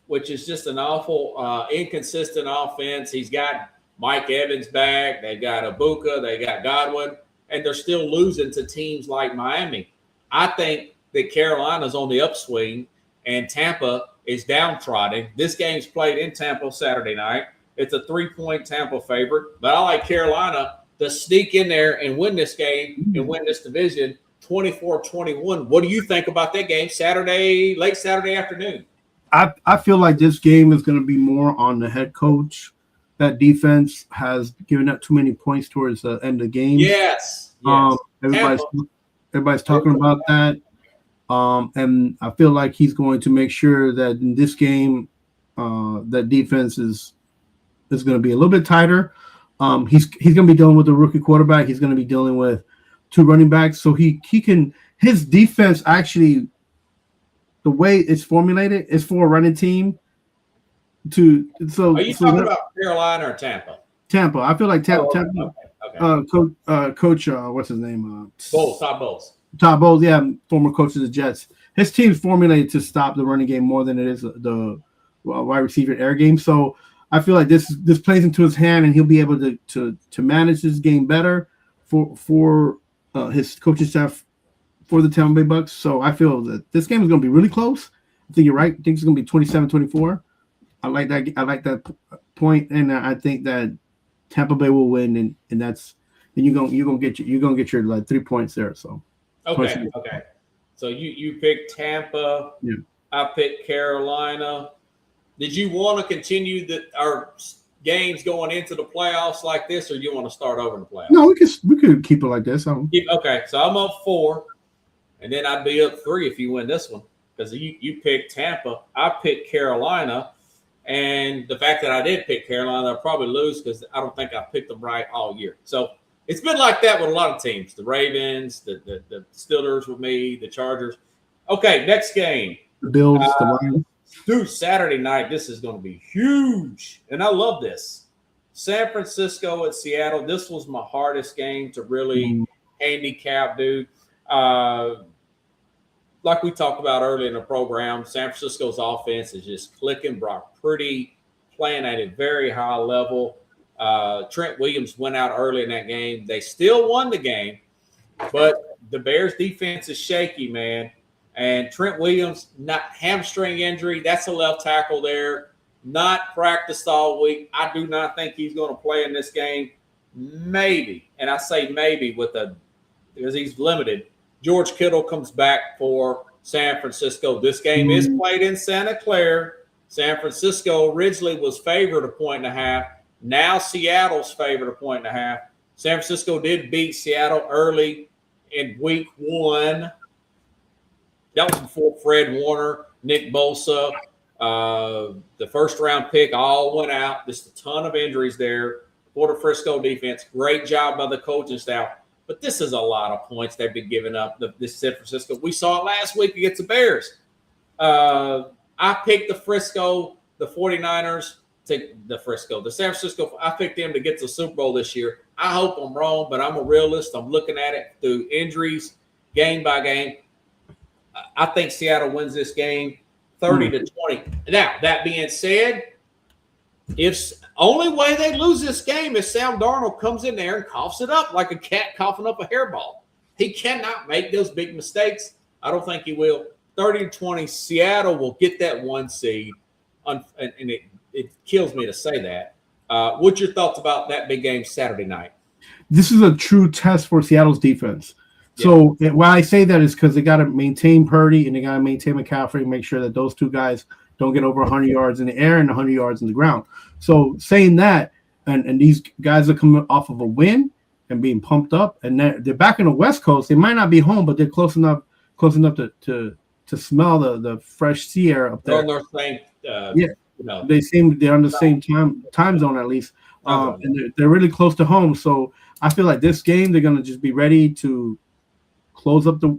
which is just an awful, inconsistent offense. He's got Mike Evans back. They got Ibuka. They got Godwin. And they're still losing to teams like Miami. I think that Carolina's on the upswing and Tampa is downtrodden. This game's played in Tampa Saturday night. It's a 3-point Tampa favorite, but I like Carolina to sneak in there and win this game and win this division 24-21. What do you think about that game late Saturday afternoon? I feel like this game is going to be more on the head coach. That defense has given up too many points towards the end of the game. Yes. Everybody's talking about that. And I feel like he's going to make sure that in this game, that defense is going to be a little bit tighter. He's going to be dealing with a rookie quarterback. He's going to be dealing with 2 running backs. So his defense actually, the way it's formulated is for a running team. Are you talking about Carolina or Tampa? Tampa. I feel like Tampa. Okay. Coach, what's his name? Todd Bowles. Todd Bowles, yeah, former coach of the Jets. His team's formulated to stop the running game more than it is the wide receiver air game. So I feel like this plays into his hand, and he'll be able to manage this game better for his coaching staff for the Tampa Bay Bucks. So I feel that this game is going to be really close. I think you're right. I think it's going to be 27-24. I like that. I like that point, and I think that Tampa Bay will win, and you're gonna get your like 3 points there. So okay. So you picked Tampa. Yeah. I picked Carolina. Did you want to continue our games going into the playoffs like this, or do you want to start over in the playoffs? No, we could keep it like this. Okay, so I'm up 4, and then I'd be up 3 if you win this one, because you picked Tampa. I picked Carolina, and the fact that I did pick Carolina, I'll probably lose because I don't think I picked them right all year. So it's been like that with a lot of teams: the Ravens, the Steelers with me, the Chargers. Okay, next game. The Bills, the Lions. Dude, Saturday night, this is going to be huge. And I love this. San Francisco at Seattle. This was my hardest game to really handicap, dude. Like we talked about earlier in the program, San Francisco's offense is just clicking. Brock Purdy playing at a very high level. Trent Williams went out early in that game. They still won the game, but the Bears' defense is shaky, man. And Trent Williams, not hamstring injury. That's a left tackle there. Not practiced all week. I do not think he's going to play in this game. Maybe, and I say maybe because he's limited. George Kittle comes back for San Francisco. This game is played in Santa Clara. San Francisco originally was favored 1.5. Now Seattle's favored 1.5. San Francisco did beat Seattle early in week 1. That was before Fred Warner, Nick Bosa, the first-round pick all went out. Just a ton of injuries there. Puerto Frisco defense, great job by the coaching staff. But this is a lot of points they've been giving up, this San Francisco. We saw it last week against the Bears. I picked the 49ers, the San Francisco. I picked them to get to the Super Bowl this year. I hope I'm wrong, but I'm a realist. I'm looking at it through injuries, game by game. I think Seattle wins this game 30-20. Now, that being said, if only way they lose this game is Sam Darnold comes in there and coughs it up like a cat coughing up a hairball. He cannot make those big mistakes. I don't think he will. 30-20, Seattle will get that 1 seed. And it kills me to say that. What's your thoughts about that big game Saturday night? This is a true test for Seattle's defense. So why I say that is because they got to maintain Purdy and they got to maintain McCaffrey and make sure that those two guys don't get over 100 yards in the air and 100 yards in the ground. So saying that, and these guys are coming off of a win and being pumped up, and they're back in the West Coast. They might not be home, but they're close enough to smell the fresh sea air up there. They're on their same, they're on the same time zone at least, and they're really close to home. So I feel like this game they're gonna just be ready to close up the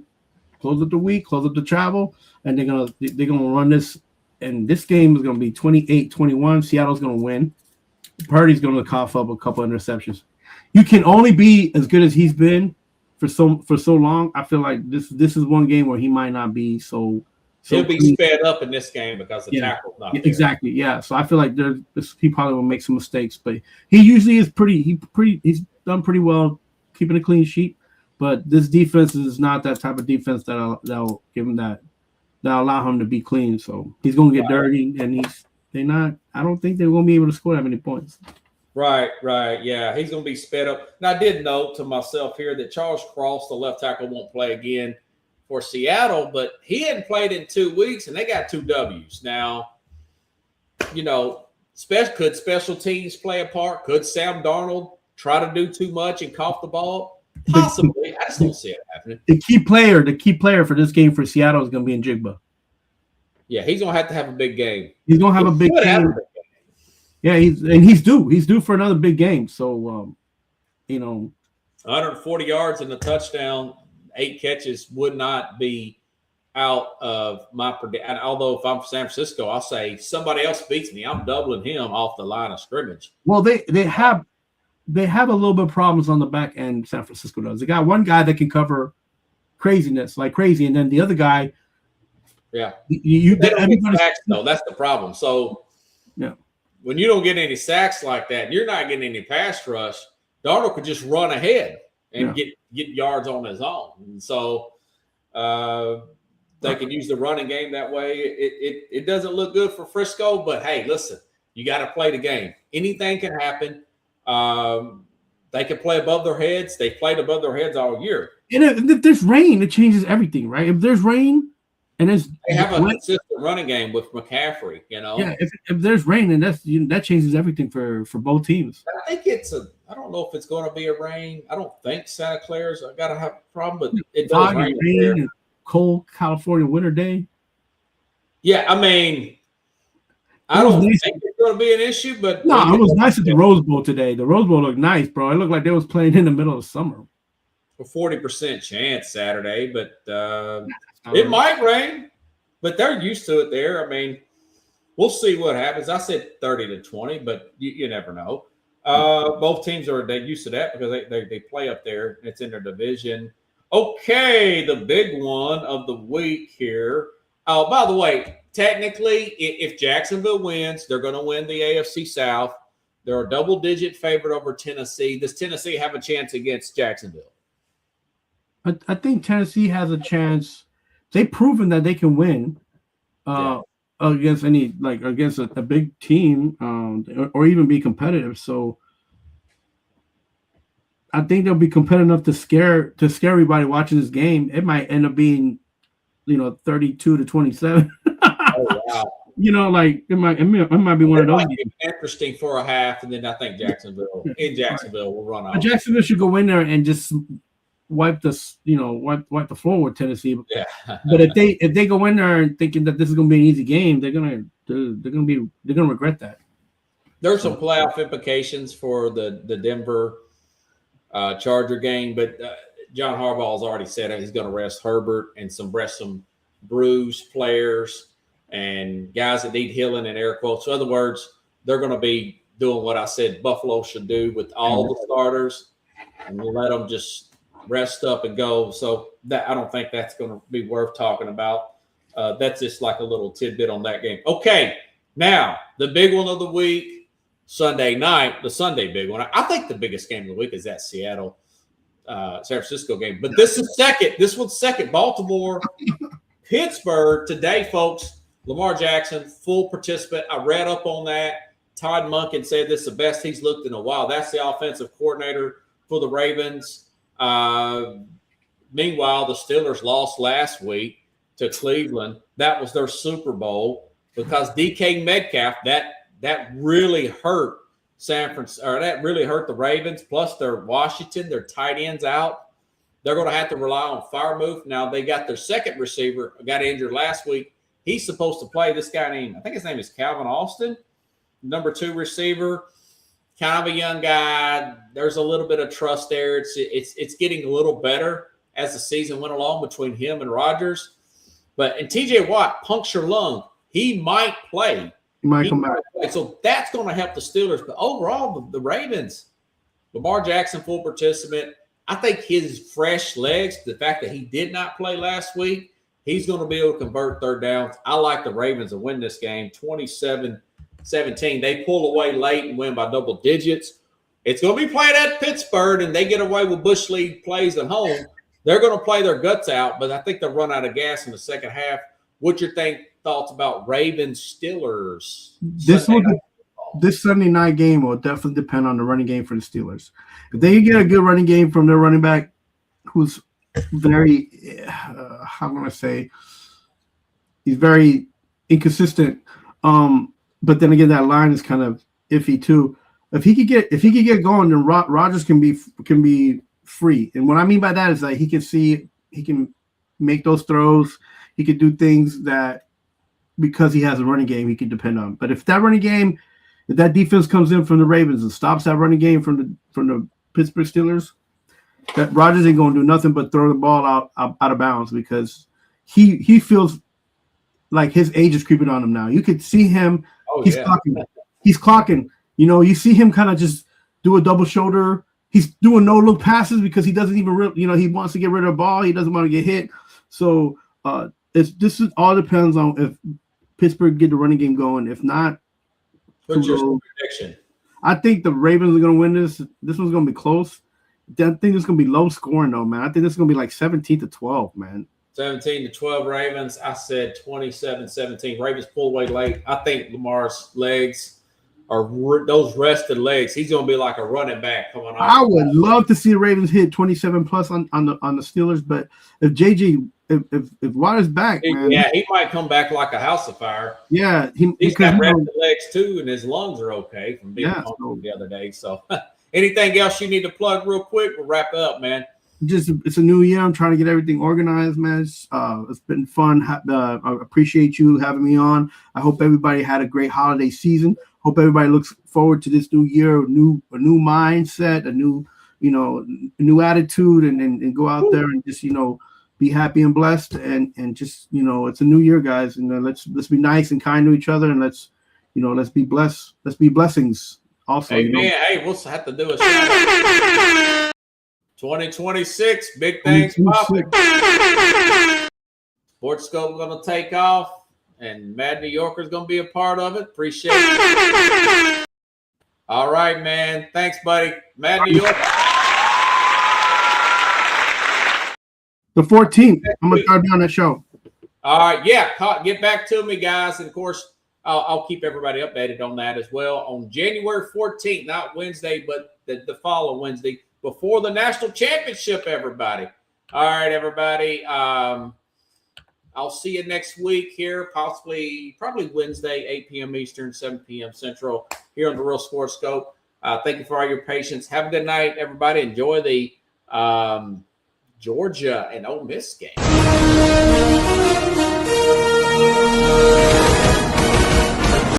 week, close up the travel, and they're gonna run this. And this game is gonna be 28-21. Seattle's gonna win. Purdy's gonna cough up a couple of interceptions. You can only be as good as he's been for so long. I feel like this is one game where he might not be so he'll be sped up in this game because the tackle's not there. Exactly. Yeah. So I feel like he probably will make some mistakes, but he usually is he's done pretty well keeping a clean sheet. But this defense is not that type of defense that'll give him that'll allow him to be clean. So he's gonna get dirty, and I don't think they're gonna be able to score that many points. Right. Yeah, he's gonna be sped up. Now I did note to myself here that Charles Cross, the left tackle, won't play again for Seattle, but he hadn't played in 2 weeks, and they got 2 W's. Now, could special teams play a part? Could Sam Darnold try to do too much and cough the ball? Possibly. I just don't see it happening. The key player for this game for Seattle is going to be Njigba. Yeah, he's going to have a big game. He's going to have a big game. Yeah, he's due for another big game. So, 140 yards and a touchdown, 8 catches would not be out of my prediction. Although if I'm San Francisco, I'll say somebody else beats me. I'm doubling him off the line of scrimmage. Well, they have a little bit of problems on the back end. San Francisco does. They got one guy that can cover craziness like crazy, and then the other guy. Yeah, everybody's back, though. That's the problem. So, yeah, when you don't get any sacks like that, and you're not getting any pass rush, Darnold could just run ahead and get yards on his own. And so they can use the running game that way. It doesn't look good for Frisco, but hey, listen, you got to play the game. Anything can happen. They can play above their heads. They played above their heads all year. And if there's rain, it changes everything, right? If there's rain and they have a consistent running game with McCaffrey, Yeah, if there's rain, and that changes everything for both teams. I think I don't know if it's going to be a rain. I don't think Santa Clara's got to have a problem, but it does rain and cold California winter day. Yeah, I mean, I don't think it's going to be an issue, but no, it was nice at the Rose Bowl today. The Rose Bowl looked nice, bro. It looked like they was playing in the middle of summer. A 40% chance Saturday, but it might rain, but they're used to it there. I mean, we'll see what happens. I said 30-20, but you never know. Both teams they're used to that because they play up there. It's in their division. Okay, the big one of the week here. Oh, by the way, technically, if Jacksonville wins, they're going to win the AFC South. They're a double-digit favorite over Tennessee. Does Tennessee have a chance against Jacksonville? I think Tennessee has a chance. They've proven that they can win against against a big team or even be competitive. So I think they'll be competitive enough to scare everybody watching this game. It might end up being 32-27. Oh wow! It might be one of those. Might be interesting for a half, and then I think Jacksonville will run out. But Jacksonville should go in there and just wipe the floor with Tennessee. Yeah. But if they go in there and thinking that this is going to be an easy game, they're gonna regret that. There's some playoff implications for the Denver Charger game, but John Harbaugh's already said he's going to rest Herbert and rest some bruised players and guys that need healing in air quotes. So in other words, they're going to be doing what I said Buffalo should do with all the starters, and we'll let them just rest up and go. So that I don't think that's going to be worth talking about. That's just like a little tidbit on that game. Okay, now the big one of the week, Sunday night, the Sunday big one. I think the biggest game of the week is that Seattle San Francisco game. But this is second. This one's second. Baltimore, Pittsburgh today, folks. Lamar Jackson, full participant. I read up on that. Todd Monken said this is the best he's looked in a while. That's the offensive coordinator for the Ravens. Meanwhile, the Steelers lost last week to Cleveland. That was their Super Bowl because DK Metcalf, that really hurt San Francisco, or that really hurt the Ravens. Plus, their Washington, their tight ends out. They're going to have to rely on Freiermuth. Now they got their second receiver, got injured last week. He's supposed to play. This guy I think his name is Calvin Austin, number 2 receiver. Kind of a young guy. There's a little bit of trust there. It's getting a little better as the season went along between him and Rodgers. And TJ Watt, puncture lung, he might play. He might come back. So that's going to help the Steelers. But overall, the Ravens, Lamar Jackson, full participant. I think his fresh legs, the fact that he did not play last week, he's going to be able to convert third downs. I like the Ravens to win this game 27-17. They pull away late and win by double digits. It's going to be played at Pittsburgh, and they get away with Bush League plays at home. They're going to play their guts out, but I think they'll run out of gas in the second half. What's your thoughts about Ravens-Steelers? This Sunday night game will definitely depend on the running game for the Steelers. If they get a good running game from their running back, who's very, how am I say, he's very inconsistent. But then again, that line is kind of iffy too. If he could get going, then Rodgers can be free. And what I mean by that is that he can make those throws. He could do things that because he has a running game he can depend on. But if that defense comes in from the Ravens and stops that running game from the Pittsburgh Steelers, that Rodgers ain't going to do nothing but throw the ball out of bounds because he feels like his age is creeping on him now. You could see him. He's clocking. You see him kind of just do a double shoulder. He's doing no look passes because he doesn't even he wants to get rid of the ball. He doesn't want to get hit. So this all depends on if Pittsburgh get the running game going. If not, What's to your go. prediction? I think the Ravens are going to win this. This one's going to be close. I think it's going to be low scoring, though, man. I think this is going to be like 17-12, man. 17-12 Ravens. I said 27-17. Ravens pull away late. I think Lamar's legs are those rested legs. He's going to be like a running back coming off. I would love to see the Ravens hit 27 plus on the Steelers, but if JG if Waters back, man, yeah, he might come back like a house of fire. Yeah, he's got rested legs too, and his lungs are okay from being pumped the other day. So, anything else you need to plug real quick? We'll wrap it up, man. Just it's a new year. I'm trying to get everything organized, man. It's been fun. I appreciate you having me on. I hope everybody had a great holiday season. Hope everybody looks forward to this new year, a new mindset, a new attitude, and go out there and just be happy and blessed, and just it's a new year, guys, and let's be nice and kind to each other, and let's be blessed. Let's be blessings. Also, hey man, hey, we'll have to do a shout 2026, big things popping. Sports Scope going to take off, and Mad New Yorker is going to be a part of it. Appreciate it. All right, man. Thanks, buddy. Mad New Yorker. The 14th. I'm going to start down that show. All right. Yeah. Get back to me, guys. And, of course, I'll keep everybody updated on that as well. On January 14th, not Wednesday, but the following Wednesday, before the national championship, everybody. All right, everybody. I'll see you next week here, probably Wednesday, 8 p.m. Eastern, 7 p.m. Central, here on the Real Sports Scope. Thank you for all your patience. Have a good night, everybody. Enjoy the Georgia and Ole Miss game.